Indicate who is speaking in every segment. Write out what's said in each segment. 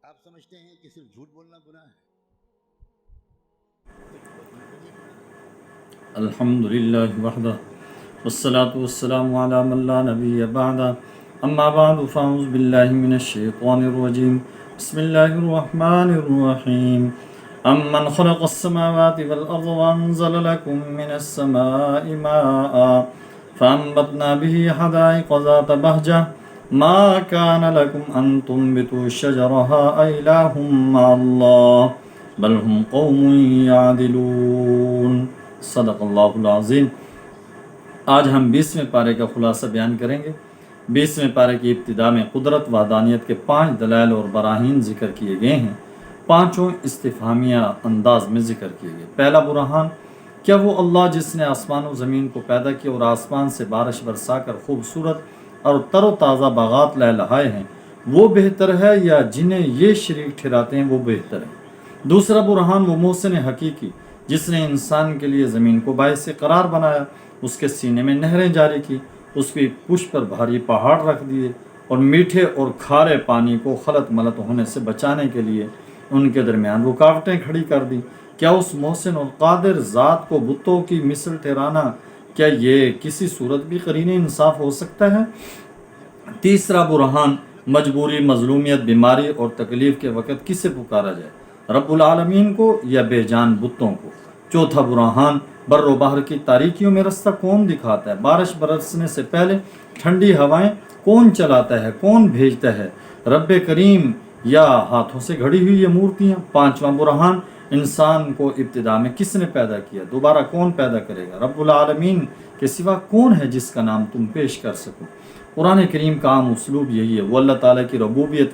Speaker 1: آپ سمجھتے ہیں کہ صرف جھوٹ بولنا گناہ ہے؟
Speaker 2: الحمد للہ وحدہ والصلاة والسلام على من لا نبی بعد اما بعد فاعوذ باللہ من الشیطان الرجیم بسم اللہ الرحمن الرحیم امن خلق السماوات والارض وانزل لكم من السماء ماء فانبتنا به حدائق ذات بهجة ما كان لكم ان تنبتوا شجرها أإله مع الله بل هم قوم يعدلون صدق اللہ العظیم۔ آج ہم 20ویں پارے کا خلاصہ بیان کریں گے۔ 20ویں پارے کی ابتدا میں قدرت وحدانیت کے 5 دلائل اور براہین ذکر کیے گئے ہیں، پانچوں استفہامیہ انداز میں ذکر کیے گئے۔ پہلا برہان، کیا وہ اللہ جس نے آسمان و زمین کو پیدا کیا اور آسمان سے بارش برسا کر خوبصورت اور تر و تازہ باغات لہلہائے ہیں، وہ بہتر ہے یا جنہیں یہ شریک ٹھہراتے ہیں وہ بہتر ہے؟ دوسرا برہان، وہ محسن حقیقی جس نے انسان کے لیے زمین کو باعث قرار بنایا، اس کے سینے میں نہریں جاری کی، اس کی پشت پر بھاری پہاڑ رکھ دیے اور میٹھے اور کھارے پانی کو خلط ملط ہونے سے بچانے کے لیے ان کے درمیان رکاوٹیں کھڑی کر دی۔ کیا اس محسن اور قادر ذات کو بتوں کی مثل ٹھہرانا، کیا یہ کسی صورت بھی قرین انصاف ہو سکتا ہے؟ تیسرا برہان، مجبوری، مظلومیت، بیماری اور تکلیف کے وقت کسے پکارا جائے، رب العالمین کو یا بے جان بتوں کو؟ چوتھا برہان، بر و بحر کی تاریکیوں میں رستہ کون دکھاتا ہے؟ بارش برسنے سے پہلے ٹھنڈی ہوائیں کون چلاتا ہے، کون بھیجتا ہے، رب کریم یا ہاتھوں سے گھڑی ہوئی یہ مورتیاں؟ پانچواں برہان، انسان کو ابتدا میں کس نے پیدا کیا، دوبارہ کون پیدا کرے گا؟ رب العالمین کے سوا کون ہے جس کا نام تم پیش کر سکو؟ قرآن کریم کا عام اسلوب یہی ہے، وہ اللہ تعالیٰ کی ربوبیت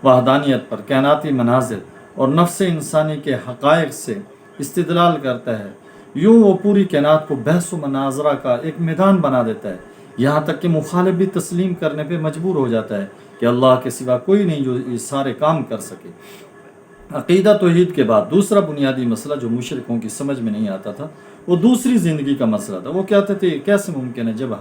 Speaker 2: وحدانیت پر کائناتی مناظر اور نفس انسانی کے حقائق سے استدلال کرتا ہے۔ یوں وہ پوری کائنات کو بحث و مناظرہ کا ایک میدان بنا دیتا ہے، یہاں تک کہ مخالف بھی تسلیم کرنے پہ مجبور ہو جاتا ہے کہ اللہ کے سوا کوئی نہیں جو یہ سارے کام کر سکے۔ عقیدہ توحید کے بعد دوسرا بنیادی مسئلہ جو مشرکوں کی سمجھ میں نہیں آتا تھا، وہ دوسری زندگی کا مسئلہ تھا۔ وہ کہتے تھے کیسے ممکن ہے جب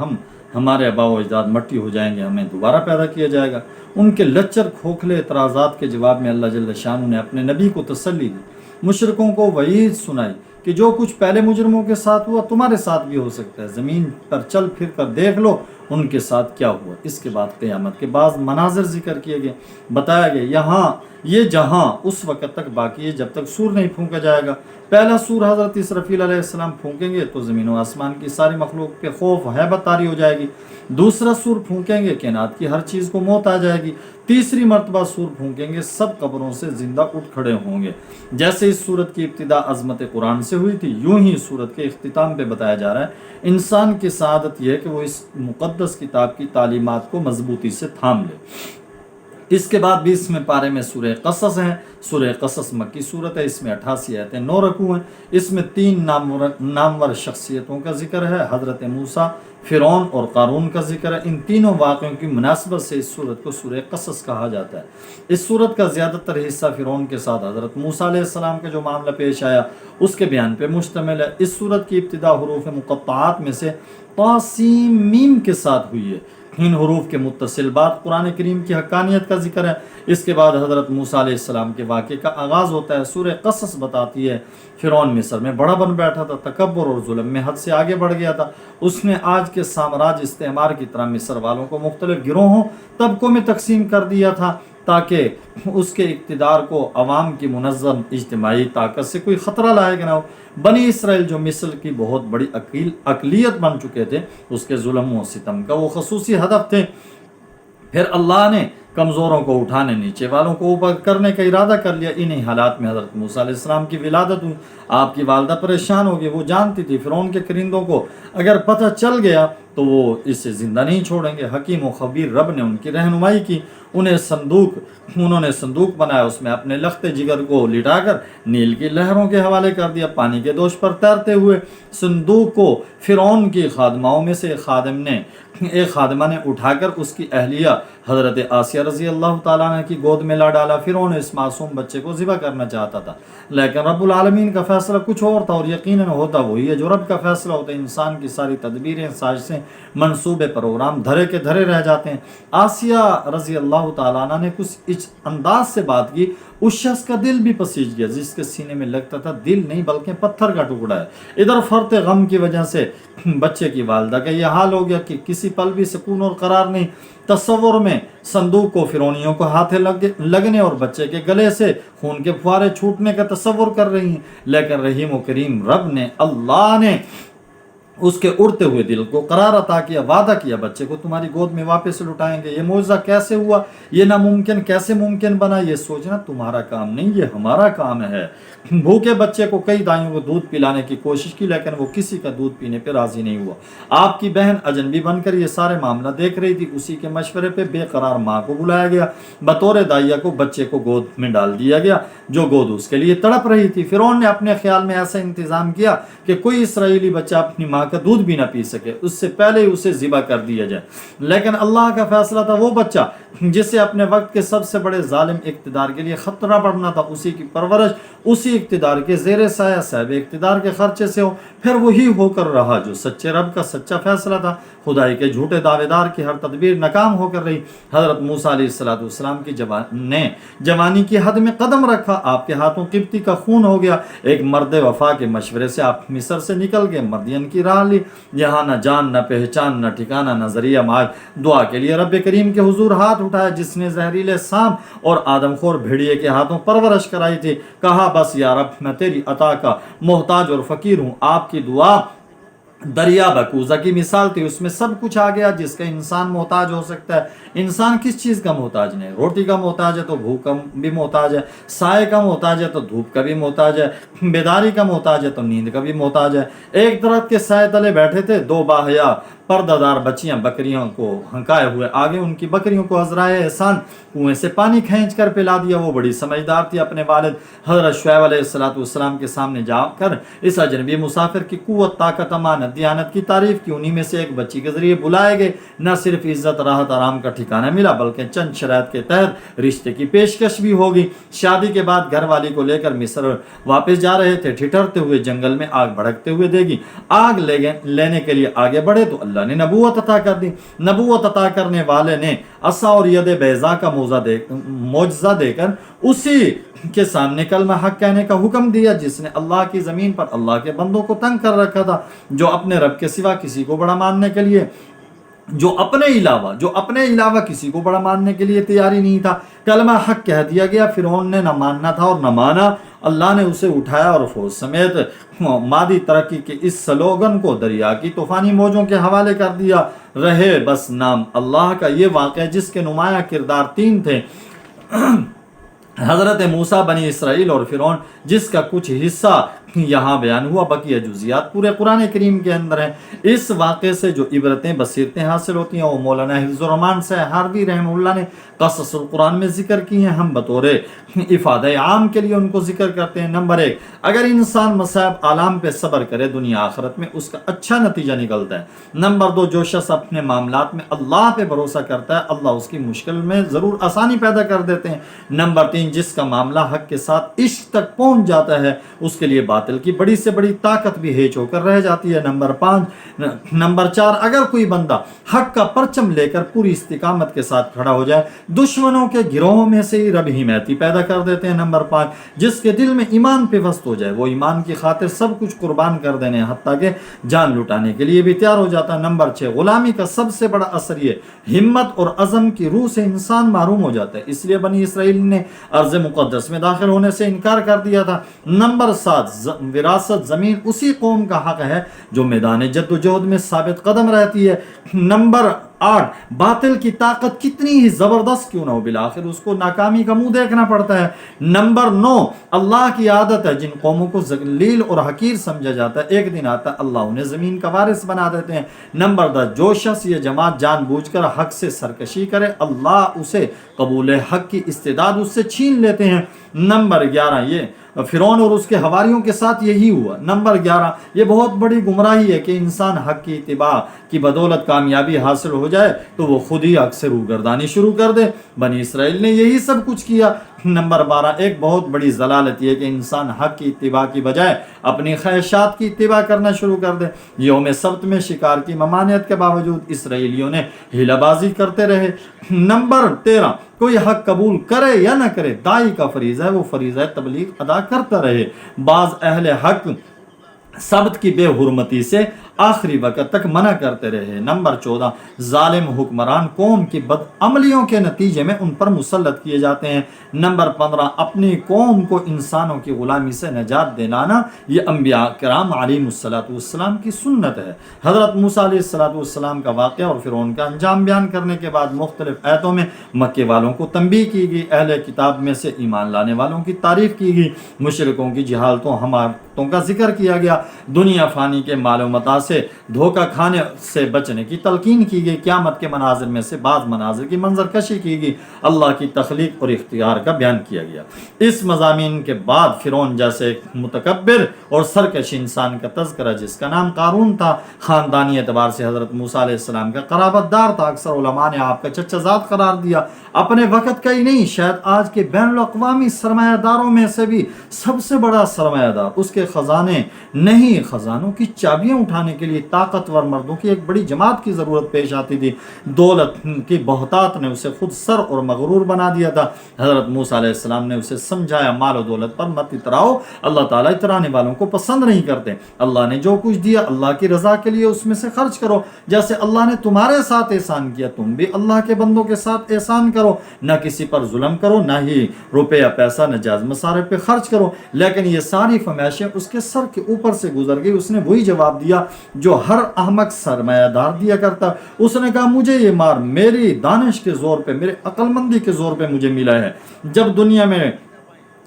Speaker 2: ہمارے آباء و اجداد مٹی ہو جائیں گے ہمیں دوبارہ پیدا کیا جائے گا؟ ان کے لچر کھوکھلے اعتراضات کے جواب میں اللہ جل شانہ نے اپنے نبی کو تسلی دی، مشرکوں کو وعید سنائی کہ جو کچھ پہلے مجرموں کے ساتھ ہوا تمہارے ساتھ بھی ہو سکتا ہے، زمین پر چل پھر کر دیکھ لو ان کے ساتھ کیا ہوا۔ اس کے بعد قیامت کے بعض مناظر ذکر کیے گئے، بتایا گیا یہ جہاں اس وقت تک باقی ہے جب تک سور نہیں پھونکا جائے گا۔ پہلا سور حضرت اسرافیل علیہ السلام پھونکیں گے تو زمین و آسمان کی ساری مخلوق پہ خوف ہیبت طاری ہو جائے گی۔ دوسرا سور پھونکیں گے کائنات کی ہر چیز کو موت آ جائے گی۔ تیسری مرتبہ سور پھونکیں گے سب قبروں سے زندہ اٹھ کھڑے ہوں گے۔ جیسے اس سورت کی ابتدا عظمت قرآن سے ہوئی تھی، یوں ہی سورت کے اختتام پہ بتایا جا رہا ہے انسان کی سعادت یہ ہے کہ وہ اس مقدس کتاب کی تعلیمات کو مضبوطی سے تھام لے۔ اس کے بعد 20ویں پارے میں سورہ قصص ہے۔ سورہ قصص مکی صورت ہے، اس میں 88 آیتیں، 9 رکوع ہیں۔ اس میں 3 نامور شخصیتوں کا ذکر ہے، حضرت موسیٰ، فرعون اور قارون کا ذکر ہے۔ ان تینوں واقعوں کی مناسبت سے اس سورت کو سورہ قصص کہا جاتا ہے۔ اس سورت کا زیادہ تر حصہ فرعون کے ساتھ حضرت موسیٰ علیہ السلام کا جو معاملہ پیش آیا اس کے بیان پہ مشتمل ہے۔ اس سورت کی ابتدا حروف مقطعات میں سے طاسیم میم کے ساتھ ہوئی ہے۔ ان حروف کے متصل بعد قرآن کریم کی حقانیت کا ذکر ہے۔ اس کے بعد حضرت موسیٰ علیہ السلام کے واقعے کا آغاز ہوتا ہے۔ سورہ قصص بتاتی ہے فرعون مصر میں بڑا بن بیٹھا تھا، تکبر اور ظلم میں حد سے آگے بڑھ گیا تھا۔ اس نے آج کے سامراج استعمار کی طرح مصر والوں کو مختلف گروہوں، طبقوں میں تقسیم کر دیا تھا تاکہ اس کے اقتدار کو عوام کی منظم اجتماعی طاقت سے کوئی خطرہ لاحق نہ ہو۔ بنی اسرائیل جو مصر کی بہت بڑی اقلیت بن چکے تھے، اس کے ظلم و ستم کا وہ خصوصی ہدف تھے۔ پھر اللہ نے کمزوروں کو اٹھانے، نیچے والوں کو اوپر کرنے کا ارادہ کر لیا۔ انہی حالات میں حضرت موسیٰ علیہ السلام کی ولادت ہوئی۔ آپ کی والدہ پریشان ہو گئی، وہ جانتی تھی فرعون کے کرندوں کو اگر پتہ چل گیا تو وہ اسے زندہ نہیں چھوڑیں گے۔ حکیم و خبیر رب نے ان کی رہنمائی کی، انہوں نے صندوق بنایا، اس میں اپنے لخت جگر کو لٹا کر نیل کی لہروں کے حوالے کر دیا، پانی کے دوش پر تیرتے ہوئے صندوق کو فرعون کی خادماؤں میں سے ایک خادمہ نے اٹھا کر اس کی اہلیہ حضرت آسیہ رضی اللہ تعالیٰ عنہ کی گود میں لا ڈالا۔ فرعون اس معصوم بچے کو ذبح کرنا چاہتا تھا، لیکن رب العالمین کا فیصلہ کچھ اور تھا، اور یقیناً ہوتا وہی ہے جو رب کا فیصلہ ہوتا ہے۔ انسان کی ساری تدبیریں، سازشیں ہیں, منصوبے پروگرام دھرے کے دھرے رہ جاتے ہیں. آسیہ رضی اللہ تعالیٰ عنہ نے کچھ اس انداز سے بات کی, اس شخص کا دل بھی پسیج گیا جس کے سینے میں لگتا تھا دل نہیں بلکہ پتھر کا ٹکڑا ہے. ادھر فرط غم کی وجہ سے بچے کی والدہ کا یہ حال ہو گیا کہ کسی پل بھی سکون اور قرار نہیں. تصور میں صندوق کو فرعونیوں کو ہاتھے لگنے اور بچے کے گلے سے خون کے فوارے چھوٹنے کا تصور کر رہی ہیں, لیکن رحیم و کریم رب نے, اللہ نے اس کے اڑتے ہوئے دل کو قرار عطا کیا, وعدہ کیا بچے کو تمہاری گود میں واپس لٹائیں گے. یہ معجزہ کیسے ہوا, یہ ناممکن کیسے ممکن بنا, یہ سوچنا تمہارا کام نہیں, یہ ہمارا کام ہے. بھوکے بچے کو کئی دائیوں کو دودھ پلانے کی کوشش کی لیکن وہ کسی کا دودھ پینے پہ راضی نہیں ہوا. آپ کی بہن اجنبی بن کر یہ سارے معاملہ دیکھ رہی تھی. اسی کے مشورے پہ بے قرار ماں کو بلایا گیا, بطور دائیا کو بچے کو گود میں ڈال دیا گیا جو گود اس کے لیے تڑپ رہی تھی. فرعون نے اپنے خیال میں ایسا انتظام کیا کہ کوئی اسرائیلی بچہ اپنی ماں کا دودھ بھی نہ پی سکے, اس سے پہلے ہی اسے ذبح کر دیا جائے. لیکن اللہ کا فیصلہ تھا وہ بچہ جسے اپنے وقت کے سب سے بڑے ظالم اقتدار کے لیے خطرہ پڑنا تھا, اسی کی پرورش اسی اقتدار کے زیر سایہ صاحب اقتدار کے خرچے سے ہو, پھر وہی ہو کر رہا جو سچے رب کا سچا فیصلہ تھا. خدائی کے جھوٹے دعوے دار کی ہر تدبیر ناکام ہو کر رہی. حضرت موسیٰ علیہ السلام کی جوانی کی حد میں قدم رکھا, آپ کے ہاتھوں قبطی کا خون ہو گیا. ایک مرد وفا کے مشورے سے آپ مصر سے نکل گئے, مدین کی راہ لی, یہاں نہ جان نہ پہچان نہ ٹھکانہ نہ ذریعہ معاش. دعا کے لیے رب کریم کے حضور ہاتھ اٹھایا جس نے زہریلے سانپ اور آدم خور بھیڑیے کے ہاتھوں پرورش کرائی تھی. کہا بس یا رب میں تیری عطا کا محتاج اور فقیر ہوں. آپ کی دعا دریا بکوزہ کی مثال تھی, اس میں سب کچھ آ گیا جس کا انسان محتاج ہو سکتا ہے. انسان کس چیز کا محتاج نہیں, روٹی کا محتاج ہے تو بھوک کا بھی محتاج ہے, سائے کا محتاج ہے تو دھوپ کا بھی محتاج ہے, بیداری کا محتاج ہے تو نیند کا بھی محتاج ہے. ایک درخت کے سائے تلے بیٹھے تھے دو باحیا پردہ دار بچیاں بکریوں کو ہنکائے ہوئے آگے. ان کی بکریوں کو عذرائے احسان کنویں سے پانی کھینچ کر پلا دیا. وہ بڑی سمجھدار تھی, اپنے والد حضرت شعیب علیہ السلام کے سامنے جا کر اس اجنبی مسافر کی قوت, طاقت, امانت, دیانت کی تعریف کی. انہی میں سے ایک بچی کے ذریعے بلائے گئے. نہ صرف عزت راحت آرام کا ٹھکانہ ملا بلکہ چند شرائط کے تحت رشتے کی پیشکش بھی ہوگی. شادی کے بعد گھر والی کو لے کر مصر واپس جا رہے تھے. ٹھٹرتے ہوئے جنگل میں آگ بھڑکتے ہوئے دیکھی. آگ لینے کے لیے آگے بڑھے تو اللہ نے نبوت عطا کر دی. نبوت عطا کرنے والے نے عصا اور ید بیضا کا معجزہ دے کر اسی کے سامنے کلمہ حق کہنے کا حکم دیا جس نے اللہ کی زمین پر اللہ کے بندوں کو تنگ کر رکھا تھا, جو اپنے رب کے سوا کسی کو بڑا ماننے کے لیے جو اپنے علاوہ کسی کو بڑا ماننے کے لیے تیاری نہیں تھا. کلمہ حق کہہ دیا گیا. فرعون نے نہ ماننا تھا اور نہ مانا. اللہ نے اسے اٹھایا اور فوج سمیت مادی ترقی کے اس سلوگن کو دریا کی طوفانی موجوں کے حوالے کر دیا. رہے بس نام اللہ کا یہ واقعہ جس کے نمایاں کردار تین تھے, حضرت موسیٰ, بنی اسرائیل اور فرعون, جس کا کچھ حصہ یہاں بیان ہوا. بقیہ جزیات پورے قرآن کریم کے اندر ہیں. اس واقعے سے جو عبرتیں بصیرتیں حاصل ہوتی ہیں وہ مولانا حفظ الرحمان سے ہاروی رحمہ اللہ نے قصص القرآن میں ذکر کی ہیں. ہم بطور افادہ عام کے لیے ان کو ذکر کرتے ہیں. نمبر 1, اگر انسان مصائب عالم پہ صبر کرے دنیا آخرت میں اس کا اچھا نتیجہ نکلتا ہے. نمبر 2, جو شخص اپنے معاملات میں اللہ پہ بھروسہ کرتا ہے اللہ اس کی مشکل میں ضرور آسانی پیدا کر دیتے ہیں. نمبر 3, جس کا معاملہ حق کے ساتھ عشق تک پہنچ جاتا ہے اس کے لیے باطل کی بڑی سے بڑی طاقت بھی ہیچ ہو کر رہ جاتی ہے. نمبر 4, اگر کوئی بندہ حق کا پرچم لے کر پوری استقامت کے ساتھ کھڑا ہو جائے دشمنوں کے گروہوں میں سے ہی رب حمایتی پیدا کر دیتے ہیں. نمبر 5, جس کے دل میں ایمان پیوست ہو جائے وہ ایمان کی خاطر سب کچھ قربان کر دینے حتیٰ کہ جان لٹانے کے لیے بھی تیار ہو جاتا ہے. نمبر 6, غلامی کا سب سے بڑا اثر یہ ہمت اور عزم کی روح سے انسان محروم ہو جاتا ہے, اس لیے بنی اسرائیل نے ارض مقدس میں داخل ہونے سے انکار کر دیا تھا. نمبر 7, وراثت زمین اسی قوم کا حق ہے جو میدان جد و جہد میں ثابت قدم رہتی ہے. نمبر 8, باطل کی طاقت کتنی ہی زبردست کیوں نہ ہو بالآخر اس کو ناکامی کا منہ دیکھنا پڑتا ہے. نمبر 9, اللہ کی عادت ہے جن قوموں کو ذلیل اور حقیر سمجھا جاتا ہے ایک دن آتا ہے اللہ انہیں زمین کا وارث بنا دیتے ہیں. نمبر 10, جو شخص یہ جماعت جان بوجھ کر حق سے سرکشی کرے اللہ اسے قبول حق کی استعداد اس سے چھین لیتے ہیں. نمبر 11, یہ فرعون اور اس کے حواریوں کے ساتھ یہی ہوا. نمبر 11, یہ بہت بڑی گمراہی ہے کہ انسان حق کی اتباع کی بدولت کامیابی حاصل ہو جائے تو وہ خود ہی حق سے روگردانی شروع کر دے. بنی اسرائیل نے یہی سب کچھ کیا. نمبر 12 ایک بہت بڑی ضلالت یہ کہ انسان حق کی اتباع کی بجائے اپنی خواہشات کی اتباع کرنا شروع کر دے۔ یوم سبت میں شکار کی ممانعت کے باوجود اسرائیلیوں نے ہیلہ بازی کرتے رہے۔ نمبر 13 کوئی حق قبول کرے یا نہ کرے، داعی کا فریضہ ہے وہ فریضہ تبلیغ ادا کرتا رہے۔ بعض اہل حق سبت کی بے حرمتی سے آخری وقت تک منع کرتے رہے۔ نمبر 14 ظالم حکمران قوم کی بدعملیوں کے نتیجے میں ان پر مسلط کیے جاتے ہیں۔ نمبر 15 اپنی قوم کو انسانوں کی غلامی سے نجات دلانا یہ انبیاء کرام علیہ السلام کی سنت ہے۔ حضرت موسیٰ علیہ السلام کا واقعہ اور فرعون کا انجام بیان کرنے کے بعد مختلف آیتوں میں مکے والوں کو تنبیہ کی گئی، اہل کتاب میں سے ایمان لانے والوں کی تعریف کی گئی، مشرکوں کی جہالتوں حماقتوں کا ذکر کیا گیا، دنیا فانی کے مال و متاع سے دھوکہ کھانے سے بچنے کی تلقین کی گئی، قیامت کے مناظر میں سے بعض مناظر کی منظر کشی کی گئی، اللہ کی تخلیق اور اختیار کا بیان کیا گیا۔ اس مضامین کے بعد فرعون جیسے ایک متکبر اور سرکش انسان کا تذکرہ جس کا نام قارون تھا، خاندانی اعتبار سے حضرت موسیٰ علیہ السلام کا قرابت دار تھا، اکثر علماء نے آپ کا چچا زاد قرار دیا، اپنے وقت کا ہی نہیں شاید آج کے بین الاقوامی سرمایہ داروں میں سے بھی سب سے بڑا سرمایہ دار، اس کے خزانے نہیں خزانوں کی چابیاں اٹھانے کے لیے طاقتور مردوں کی ایک بڑی جماعت کی ضرورت پیش آتی تھی۔ دولت کی بہتات نے اسے خود سر اور مغرور بنا دیا تھا۔ حضرت موسیٰ علیہ السلام نے اسے سمجھایا مال و دولت پر مت اتراؤ، اللہ تعالیٰ اترانے والوں کو پسند نہیں کرتے، اللہ نے جو کچھ دیا اللہ کی رضا کے لیے اس میں سے خرچ کرو، جیسے اللہ نے تمہارے ساتھ احسان کیا تم بھی اللہ کے بندوں کے ساتھ احسان کرو، نہ کسی پر ظلم کرو، نہ ہی روپے یا پیسہ ناجائز مصارف پہ خرچ کرو۔ لیکن یہ ساری فرمائشیں اس کے سر کے اوپر سے گزر گئی، اس نے وہی جواب دیا جو ہر احمق سرمایہ دار دیا کرتا۔ اس نے کہا مجھے یہ مار میری دانش کے زور پہ، میرے عقل مندی کے زور پہ مجھے ملا ہے۔ جب دنیا میں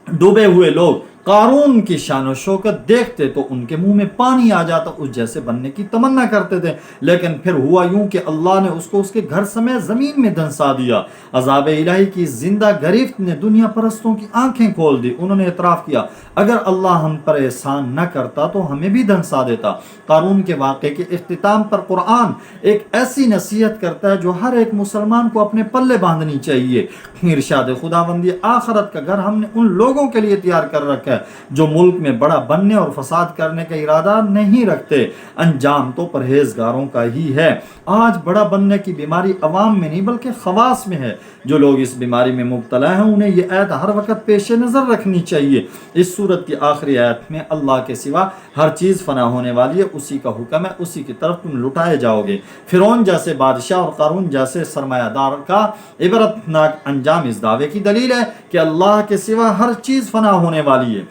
Speaker 2: ڈوبے ہوئے لوگ قارون کی شان و شوکت دیکھتے تو ان کے منہ میں پانی آ جاتا، اس جیسے بننے کی تمنا کرتے تھے، لیکن پھر ہوا یوں کہ اللہ نے اس کو اس کے گھر سمیت زمین میں دھنسا دیا۔ عذاب الہی کی زندہ گرفت نے دنیا پرستوں کی آنکھیں کھول دی، انہوں نے اعتراف کیا اگر اللہ ہم پر احسان نہ کرتا تو ہمیں بھی دھنسا دیتا۔ قارون کے واقعے کے اختتام پر قرآن ایک ایسی نصیحت کرتا ہے جو ہر ایک مسلمان کو اپنے پلے باندھنی چاہیے۔ ارشاد خداوندی آخرت کا گھر ہم نے ان لوگوں کے لیے تیار کر رکھا ہے جو ملک میں بڑا بننے اور فساد کرنے کا ارادہ نہیں رکھتے، انجام تو پرہیزگاروں کا ہی ہے۔ آج بڑا بننے کی بیماری عوام میں نہیں بلکہ خواص میں ہے، جو لوگ اس بیماری میں مبتلا ہیں انہیں یہ آیت ہر وقت پیش نظر رکھنی چاہیے۔ اس سورت کی آخری آیت میں اللہ کے سوا ہر چیز فنا ہونے والی ہے، اسی کا حکم ہے، اسی کی طرف تم لٹائے جاؤ گے۔ فرعون جیسے بادشاہ اور قارون جیسے سرمایہ دار کا عبرتناک انجام اس دعوے کی دلیل ہے کہ اللہ کے سوا ہر چیز فنا ہونے والی ہے۔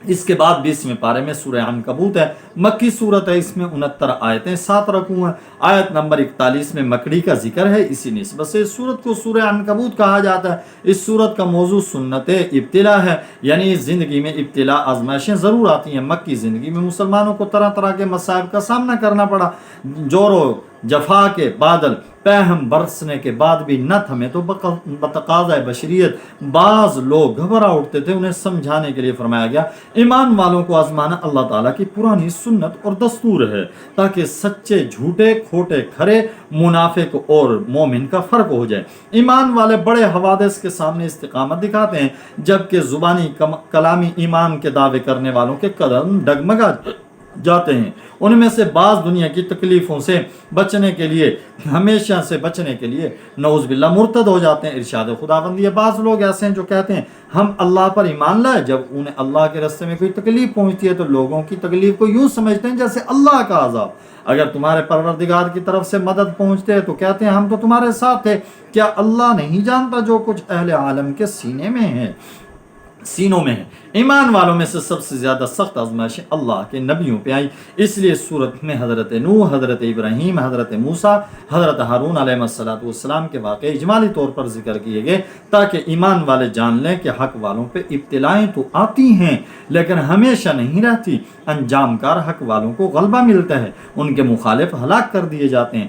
Speaker 2: اس کے بعد 20ویں پارے میں سورہ عنکبوت ہے، مکی صورت ہے، اس میں 69 آیتیں 7 رکوع ہیں۔ آیت نمبر 41 میں مکڑی کا ذکر ہے، اسی نسبت سے اس سورت کو سورہ عنکبوت کہا جاتا ہے۔ اس سورت کا موضوع سنت ابتلا ہے، یعنی زندگی میں ابتلا آزمائشیں ضرور آتی ہیں۔ مکی زندگی میں مسلمانوں کو طرح طرح کے مصائب کا سامنا کرنا پڑا، جور و جفا کے بادل پہم برسنے کے بعد بھی نہ تھمے تو بتقاضۂ بشریت بعض لوگ گھبرا اٹھتے تھے۔ انہیں سمجھانے کے لیے فرمایا گیا ایمان والوں کو آزمانا اللہ تعالیٰ کی پرانی سنت اور دستور ہے تاکہ سچے جھوٹے، کھوٹے کھرے، منافق اور مومن کا فرق ہو جائے۔ ایمان والے بڑے حوادث کے سامنے استقامت دکھاتے ہیں، جبکہ زبانی کلامی ایمان کے دعوے کرنے والوں کے قدم ڈگمگا جاتے ہیں۔ ان میں سے بعض دنیا کی تکلیفوں سے بچنے کے لیے، ہمیشہ سے بچنے کے لیے نعوذ باللہ مرتد ہو جاتے ہیں۔ ارشاد خداوندی بعض لوگ ایسے ہیں جو کہتے ہیں ہم اللہ پر ایمان لائے، جب انہیں اللہ کے راستے میں کوئی تکلیف پہنچتی ہے تو لوگوں کی تکلیف کو یوں سمجھتے ہیں جیسے اللہ کا عذاب۔ اگر تمہارے پروردگار کی طرف سے مدد پہنچتے ہے تو کہتے ہیں ہم تو تمہارے ساتھ ہیں۔ کیا اللہ نہیں جانتا جو کچھ اہل عالم کے سینوں میں ہے؟ ایمان والوں میں سے سب سے زیادہ سخت آزمائشیں اللہ کے نبیوں پہ آئی، اس لیے اس صورت میں حضرت نوح، حضرت ابراہیم، حضرت موسیٰ، حضرت ہارون علیہ السلام کے واقعے اجمالی طور پر ذکر کیے گئے تاکہ ایمان والے جان لیں کہ حق والوں پہ ابتلائیں تو آتی ہیں لیکن ہمیشہ نہیں رہتی۔ انجام کار حق والوں کو غلبہ ملتا ہے، ان کے مخالف ہلاک کر دیے جاتے ہیں۔